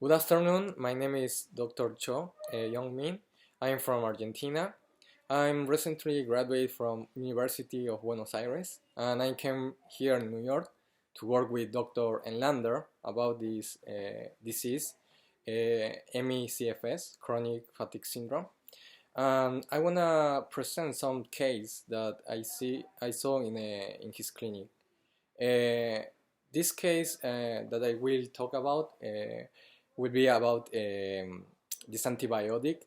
Good afternoon, my name is Dr. Cho, Young Min. I am from Argentina. I'm recently graduated from University of Buenos Aires and I came here in New York to work with Dr. Enlander about this disease, ME CFS, chronic fatigue syndrome. I wanna present some case that I saw in his clinic. This case that I will talk about will be about this antibiotic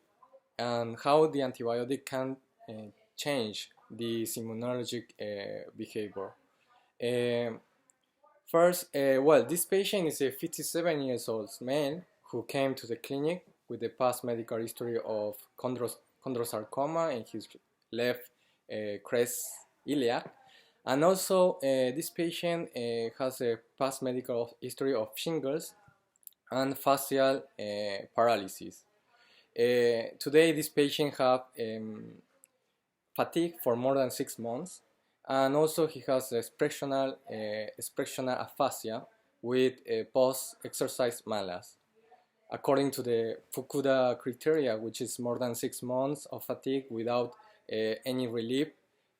and how the antibiotic can uh, change this immunologic behavior. Uh, First, this patient is a 57 years old male who came to the clinic with a past medical history of chondrosarcoma in his left crest iliac. And also, this patient has a past medical history of shingles and facial paralysis. Today, this patient have fatigue for more than 6 months, and also he has expressional aphasia with post-exercise malas. According to the Fukuda criteria, which is more than 6 months of fatigue without any relief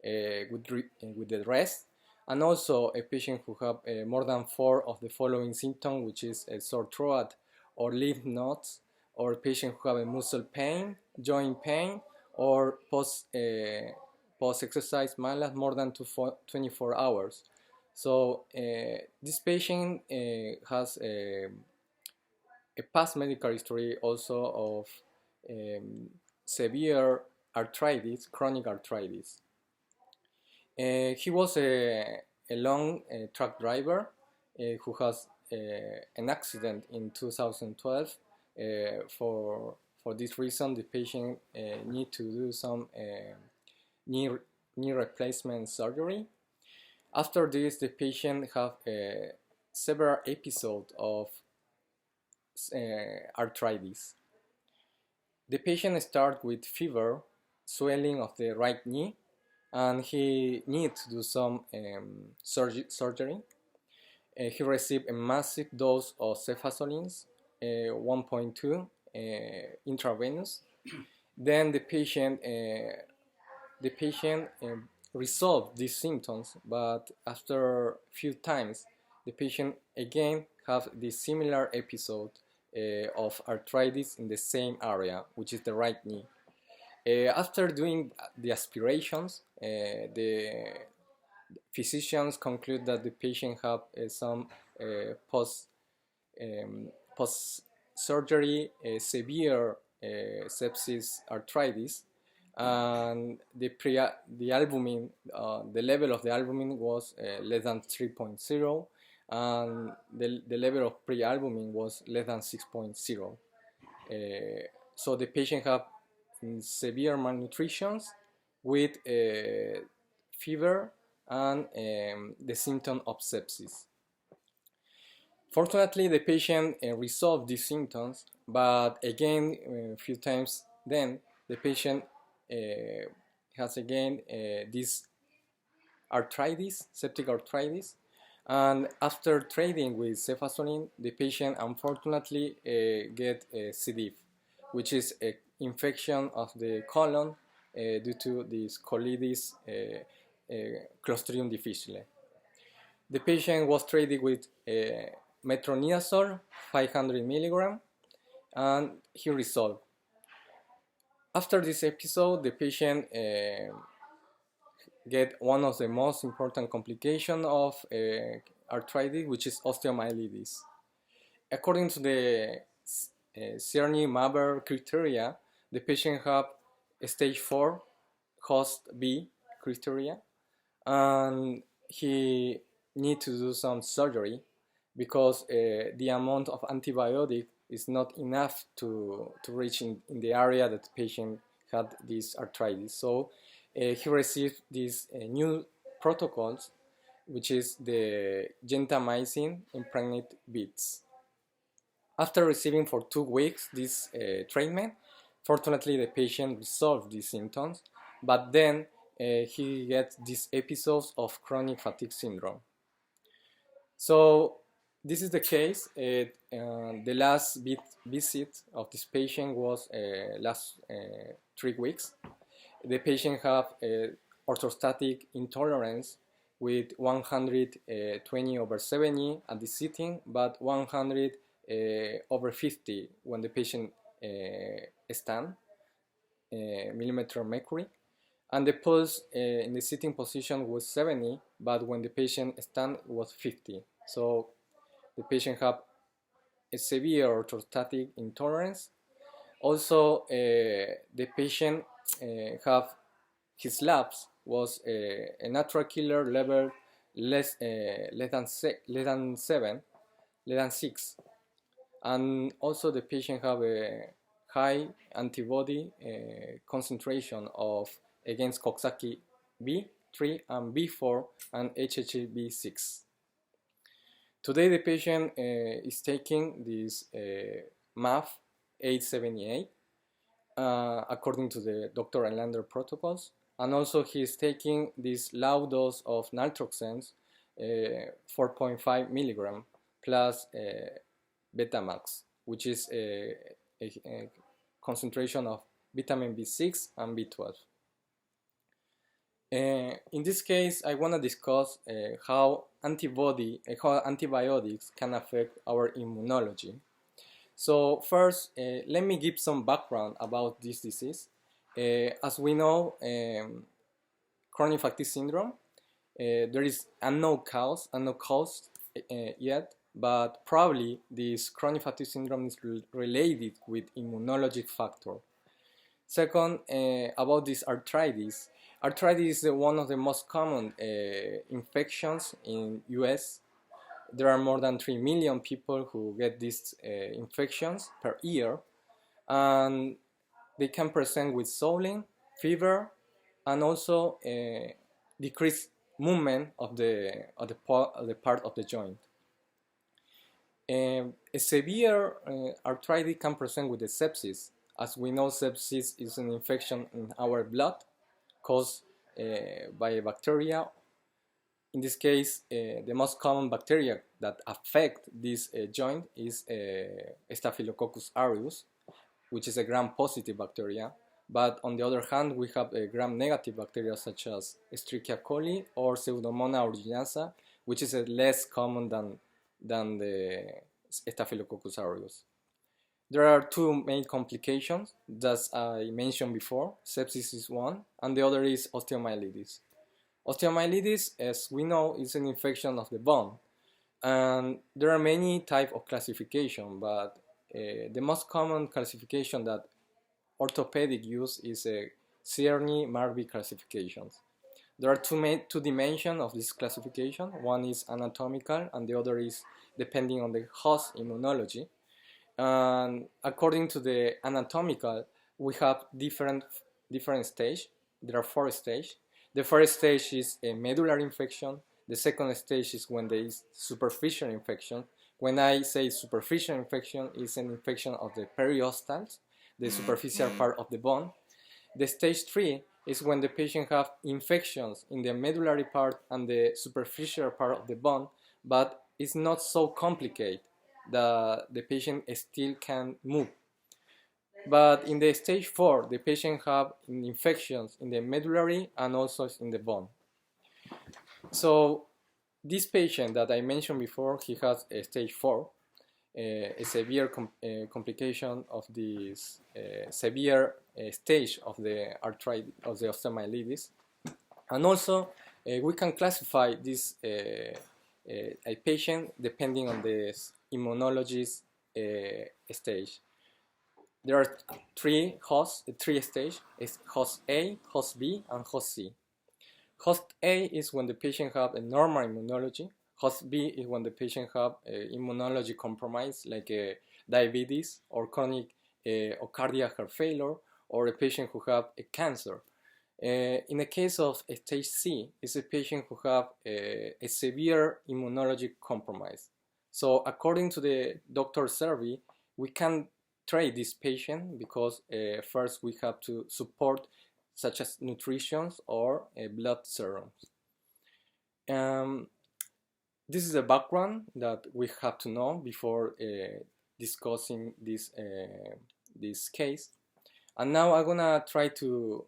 with the rest, and also a patient who have more than 4 of the following symptoms, which is a sore throat or lymph nodes, or a patient who have a muscle pain, joint pain, or post-exercise malas more than 24 hours. So this patient has a past medical history also of severe arthritis, chronic arthritis. He was a long truck driver who has an accident in 2012. For this reason, the patient need to do some knee replacement surgery. After this, the patient have several episodes of arthritis. The patient starts with fever, swelling of the right knee, and he needs to do some surgery. He received a massive dose of cefazolins, 1.2 intravenous. Then the patient resolved these symptoms, but after a few times, the patient again have this similar episode of arthritis in the same area, which is the right knee. After doing the aspirations, the physicians conclude that the patient have some post-surgery severe sepsis arthritis, and the albumin, the level of the albumin was less than 3.0, and the level of pre-albumin was less than 6.0. So the patient have severe malnutrition with fever and the symptom of sepsis. Fortunately, the patient resolved these symptoms, but again, a few times then, the patient has again this arthritis, septic arthritis, and after treating with cefazolin, the patient unfortunately get C. diff, which is an infection of the colon due to this colitis Clostridium difficile. The patient was treated with metronidazole 500 milligram, and he resolved. After this episode, the patient get one of the most important complications of arthritis, which is osteomyelitis. According to the Cerny-Maber criteria, the patient have a stage 4 host B criteria, and he need to do some surgery because the amount of antibiotic is not enough to reach in the area that the patient had this arthritis. So he received these new protocols, which is the gentamicin impregnated beads. After receiving for 2 weeks this treatment, fortunately the patient resolved these symptoms, but then he gets these episodes of chronic fatigue syndrome. So This is the case. The last visit of this patient was last 3 weeks. The patient have orthostatic intolerance with 120/70 at the sitting, but 100/50 when the patient stand, millimeter mercury. And the pulse in the sitting position was 70, but when the patient stand was 50. So the patient have a severe orthostatic intolerance. Also, the patient have his labs was a natural killer level less than 7, less than 6, and also the patient have a high antibody concentration of against Coxsackie B3 and B4 and HHV6. Today the patient is taking this MAF 878 according to the Dr. Enlander protocols, and also he is taking this low dose of naltrexone, 4.5 milligram plus Betamax, which is a concentration of vitamin B6 and B12. In this case, I want to discuss how antibiotics can affect our immunology. So first, let me give some background about this disease. As we know, chronic fatigue syndrome, there is unknown cause yet, but probably this chronic fatigue syndrome is related with immunologic factor. Second, about this arthritis. Arthritis is one of the most common infections in US. There are more than 3 million people who get these infections per year, and they can present with swelling, fever, and also decreased movement of the part of the joint. A severe arthritis can present with the sepsis. As we know, sepsis is an infection in our blood caused by a bacteria. In this case, the most common bacteria that affect this joint is Staphylococcus aureus, which is a gram-positive bacteria. But on the other hand, we have gram-negative bacteria such as Escherichia coli or Pseudomonas aeruginosa, which is less common than the Staphylococcus aureus. There are two main complications that I mentioned before. Sepsis is one, and the other is osteomyelitis. Osteomyelitis, as we know, is an infection of the bone, and there are many types of classification, but the most common classification that orthopedic use is a Czerny-Marby classifications. There are two dimensions of this classification. One is anatomical, and the other is depending on the host immunology. And according to the anatomical, we have different stages. There are 4 stages. The first stage is a medullary infection. The second stage is when there is superficial infection. When I say superficial infection, it's an infection of the periosteals, the superficial part of the bone. The stage 3 is when the patient have infections in the medullary part and the superficial part of the bone, but it's not so complicated that the patient still can move. But in the stage 4, the patient have infections in the medullary and also in the bone. So this patient that I mentioned before, he has a stage 4, a severe complication of this severe stage of the arthritis, of the osteomyelitis. And also we can classify this a patient depending on the immunologist stage. There are three stages: host A, host B, and host C. Host A is when the patient have a normal immunology. Host B is when the patient have immunology compromise, like diabetes or chronic or cardiac heart failure, or a patient who have a cancer. In the case of stage C, it's a patient who have a severe immunology compromise. So according to the doctor survey, we can treat this patient because first we have to support such as nutrition or blood serums. This is a background that we have to know before discussing this case. And now I'm gonna try to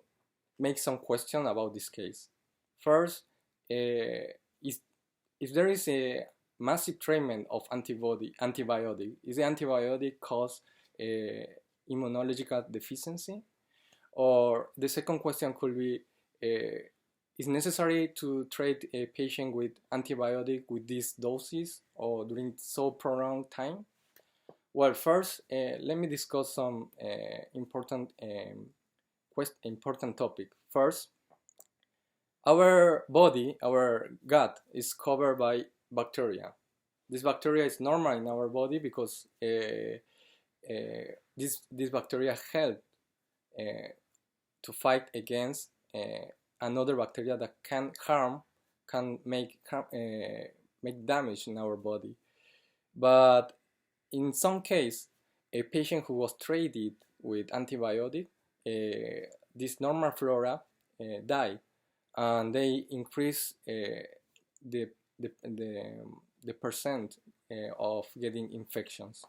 make some question about this case. First, is if there is a massive treatment of antibiotic, is the antibiotic cause immunological deficiency? Or the second question could be, is necessary to treat a patient with antibiotic with these doses or during so prolonged time? Well, first, let me discuss some important topic. First, our body, our gut, is covered by bacteria. This bacteria is normal in our body because this bacteria help to fight against another bacteria that can make damage in our body. But in some case, a patient who was treated with antibiotic, this normal flora died, and they increase the percent of getting infections.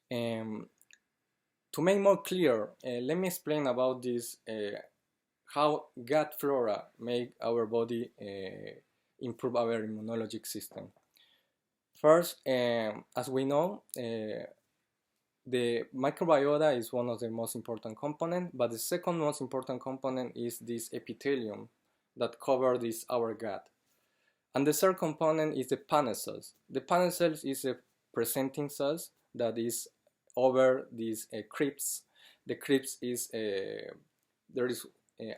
To make more clear, let me explain about this, how gut flora make our body improve our immunologic system. First, as we know, the microbiota is one of the most important components, but the second most important component is this epithelium that covers our gut. And the third component is the panel cells. The panel cells is a presenting cells that is over these crypts. The crypts is there is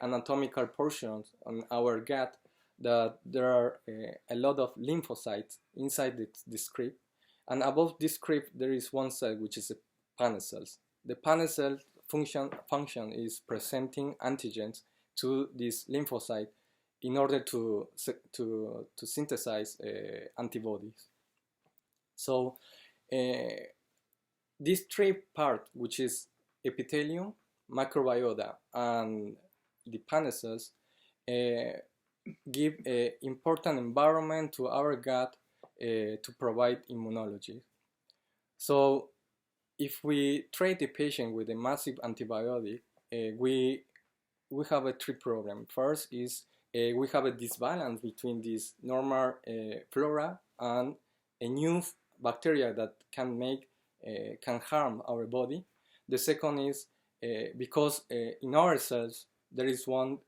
anatomical portions on our gut that there are a lot of lymphocytes inside this crypt, and above this crypt there is one cell which is a panel cells. The panel cell function is presenting antigens to this lymphocyte in order to synthesize antibodies. So this three part, which is epithelium, microbiota, and the panel cells, give an important environment to our gut to provide immunology. So if we treat the patient with a massive antibiotic, we have a three problem. First is we have a disbalance between this normal flora and a new bacteria that can harm our body. The second is because in our cells there is one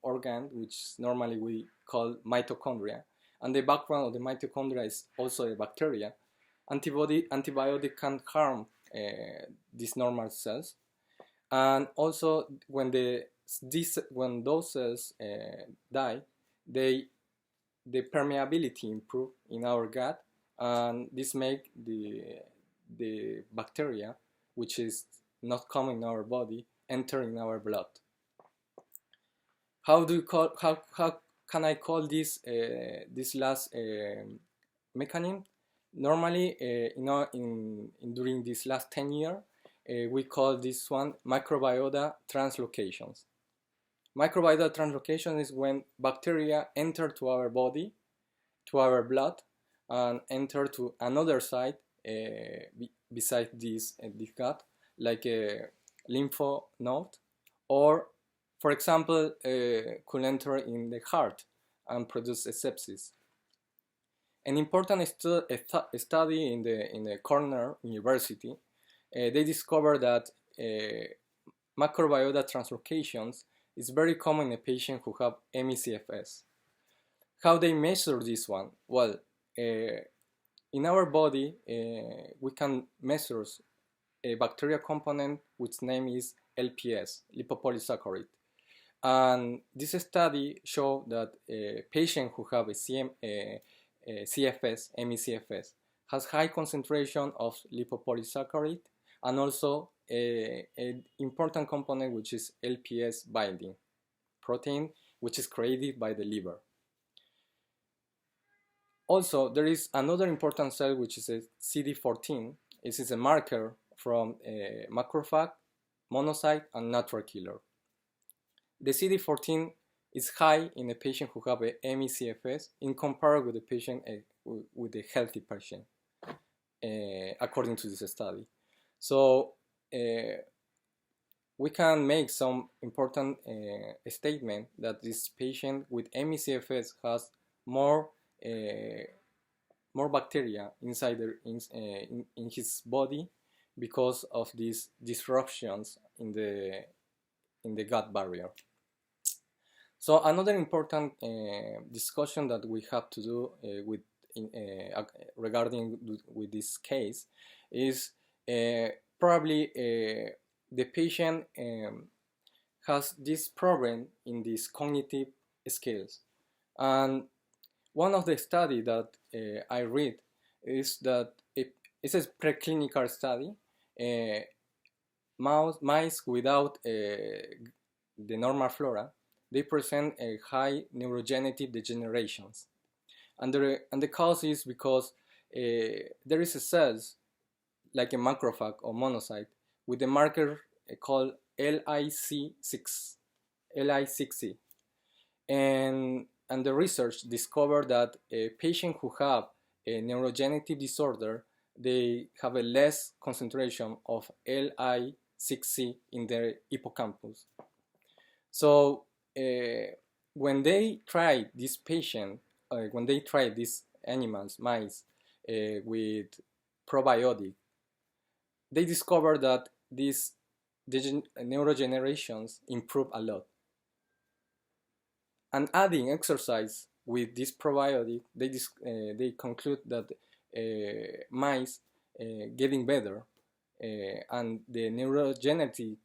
organ which normally we call mitochondria, and the background of the mitochondria is also a bacteria. Antibiotic can harm these normal cells, and also when those cells die, the permeability improve in our gut, and this make the bacteria, which is not common in our body, enter in our blood. How can I call this last mechanism? Normally, during this last 10 years, we call this one microbiota translocations. Microbiota translocation is when bacteria enter to our body, to our blood, and enter to another site beside this gut, like a lymph node, or for example, could enter in the heart and produce a sepsis. An important study in the Cornell University, they discovered that microbiota translocations is very common in a patient who have ME CFS. How they measure this one? Well, in our body, we can measure a bacterial component which name is LPS, lipopolysaccharide. And this study showed that a patient who have a CFS, ME CFS, has high concentration of lipopolysaccharide and also an important component which is LPS binding protein, which is created by the liver. Also, there is another important cell which is a CD14. This is a marker from a macrophage, monocyte, and natural killer. The CD14 is high in a patient who have a ME CFS in comparison with a patient with the healthy patient, according to this study. So we can make some important statement that this patient with ME CFS has more more bacteria inside in his body because of these disruptions in the gut barrier. So another important discussion that we have to do regarding with this case is probably the patient has this problem in these cognitive skills, and one of the studies that I read is that it's a preclinical study. Mice without the normal flora, they present a high neurogenetic degenerations, and the cause is because there is a cells like a macrophage or monocyte with a marker called LIC6, LI6C, and the research discovered that a patient who have a neurogenetic disorder, they have a less concentration of LI6C in their hippocampus. So when they try this patient, when they try these animals, mice, with probiotic, they discover that these neurogenerations improve a lot. And adding exercise with this probiotic, they conclude that mice getting better, and the neurogenetic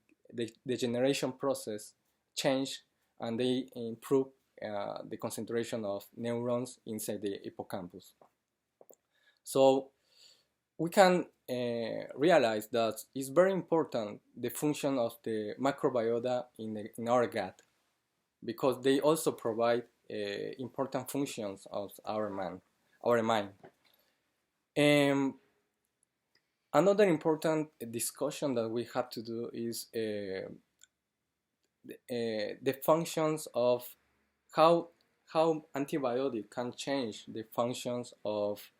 degeneration process change, and they improve the concentration of neurons inside the hippocampus. So we can realize that it's very important the function of the microbiota in our gut, because they also provide important functions of our mind. Another important discussion that we have to do is the functions of how antibiotic can change the functions of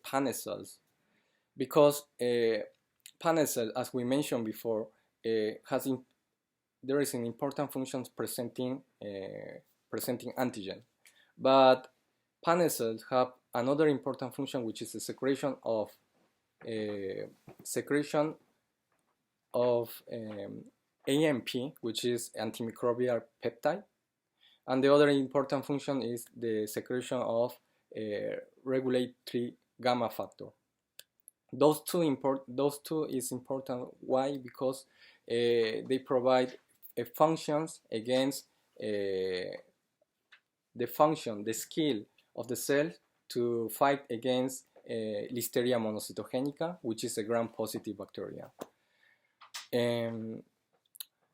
panel cells, because panel cell, as we mentioned before, there is an important function presenting antigen, but panel cells have another important function, which is the secretion of AMP, which is antimicrobial peptide, and the other important function is the secretion of regulatory gamma factor. Those two is important. Why? Because they provide functions against the skill of the cell to fight against Listeria monocytogenica, which is a gram-positive bacteria.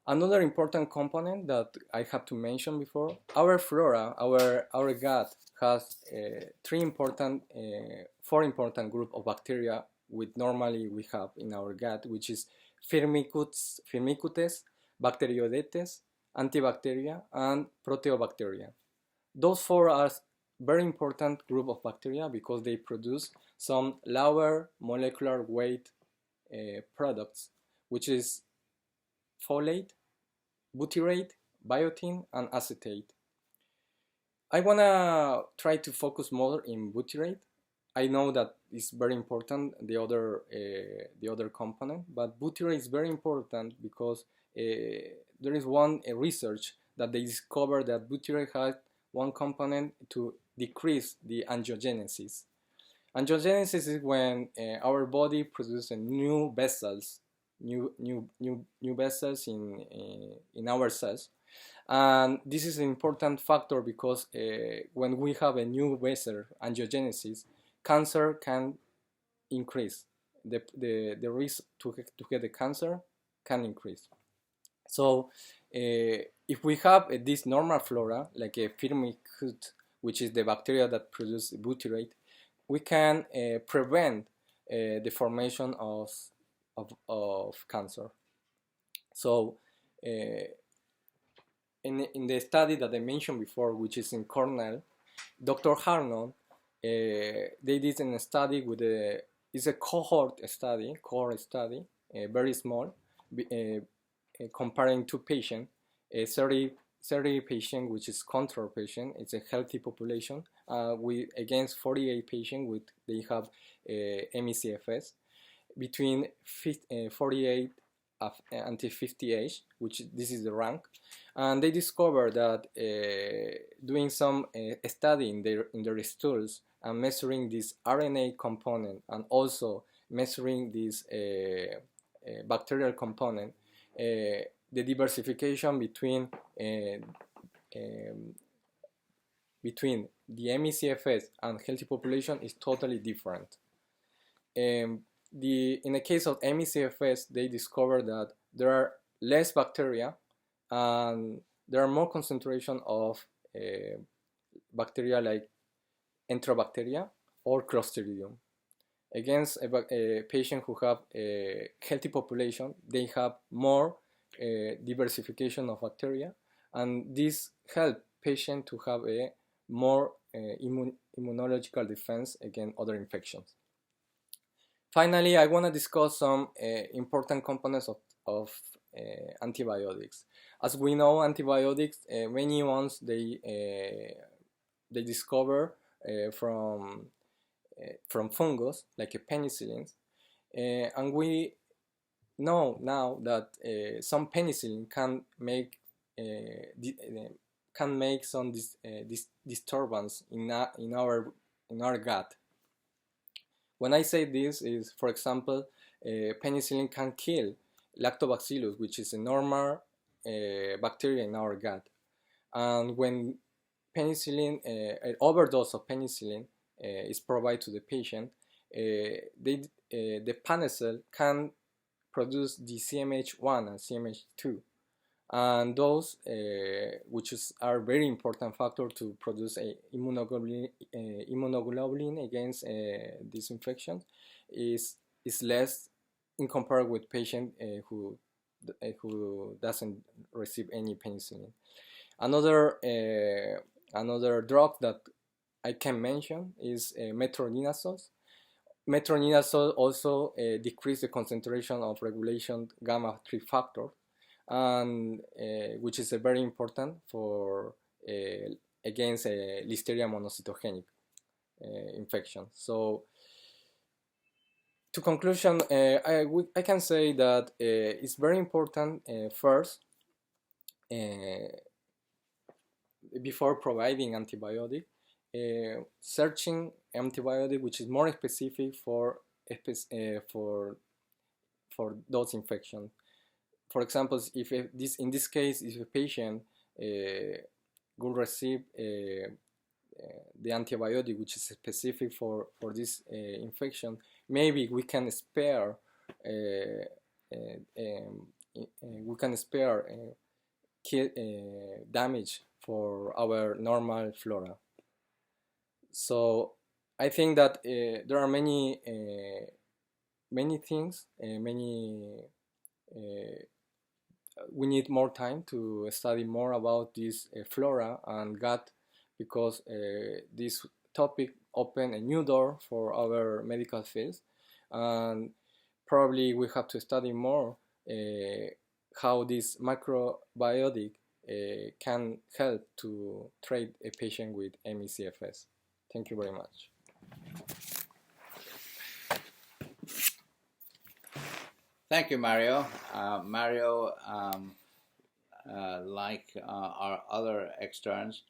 Another important component that I have to mention before, our flora, our gut has four important group of bacteria which normally we have in our gut, which is Firmicutes, Bacteroidetes, Antibacteria, and Proteobacteria. Those four are very important group of bacteria because they produce some lower molecular weight products, which is folate, butyrate, biotin, and acetate. I wanna try to focus more in butyrate. I know that it's very important, the other component, but butyrate is very important because there is one research that they discovered that butyrate has one component to decrease the angiogenesis. Angiogenesis is when our body produces new vessels, new vessels in our cells, and this is an important factor because when we have a new vessel, angiogenesis, cancer can increase. The risk to get the cancer can increase. So if we have this normal flora, like a Firmicutes, which is the bacteria that produce butyrate, we can prevent the formation of cancer. So in the study that I mentioned before, which is in Cornell, Dr. Harnon they did a study with it's a cohort study, very small, comparing two patients, 30 patient, which is control patient, it's a healthy population, with against 48 patient with they have ME CFS between 48 until 50 age, which this is the rank, and they discovered that doing some study in their stools and measuring this RNA component and also measuring this bacterial component, the diversification between the ME CFS and healthy population is totally different. In the case of ME CFS, they discovered that there are less bacteria and there are more concentration of bacteria like Enterobacteria or Clostridium. Against a patient who have a healthy population, they have more diversification of bacteria, and this help patient to have a more immunological defense against other infections. Finally, I want to discuss some important components of antibiotics. As we know, antibiotics, many ones they discover from fungus, like a penicillin, and we know now that some penicillin can make some disturbance in our gut. When I say this is, for example, penicillin can kill lactobacillus, which is a normal bacteria in our gut, and when penicillin, an overdose of penicillin is provided to the patient, the panel cell can produce the CMH1 and CMH2, and those which are very important factor to produce a immunoglobulin against this infection is less in comparison with patient who doesn't receive any penicillin. Another drug that I can mention is metronidazole. Metronidazole also decreases the concentration of regulation gamma 3 factor, and which is very important for against Listeria monocytogenic infection. So, to conclusion, I can say that it's very important first, before providing antibiotic, searching antibiotic which is more specific for those infections. For example, if in this case, if a patient will receive the antibiotic which is specific for this infection, maybe we can spare damage for our normal flora. So I think that there are many things, we need more time to study more about this flora and gut, because this topic opened a new door for our medical fields, and probably we have to study more how this microbiotic can help to treat a patient with ME CFS. Thank you very much. Thank you, Mario. Mario, like our other externs,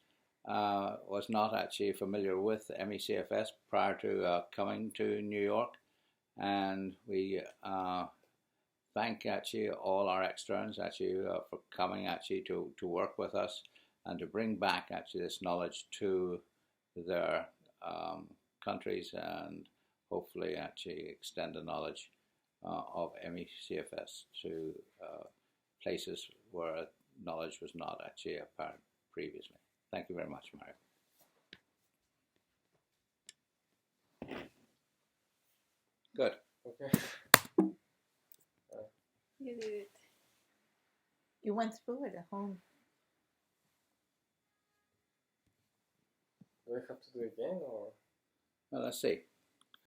was not actually familiar with ME CFS prior to coming to New York, and we thank actually all our externs for coming to work with us and to bring back this knowledge to their countries, and hopefully extend the knowledge of ME CFS to places where knowledge was not apparent previously. Thank you very much, Mario. Good. Okay. You did it. You went through it at home. Do I have to do it again, or? Well, let's see.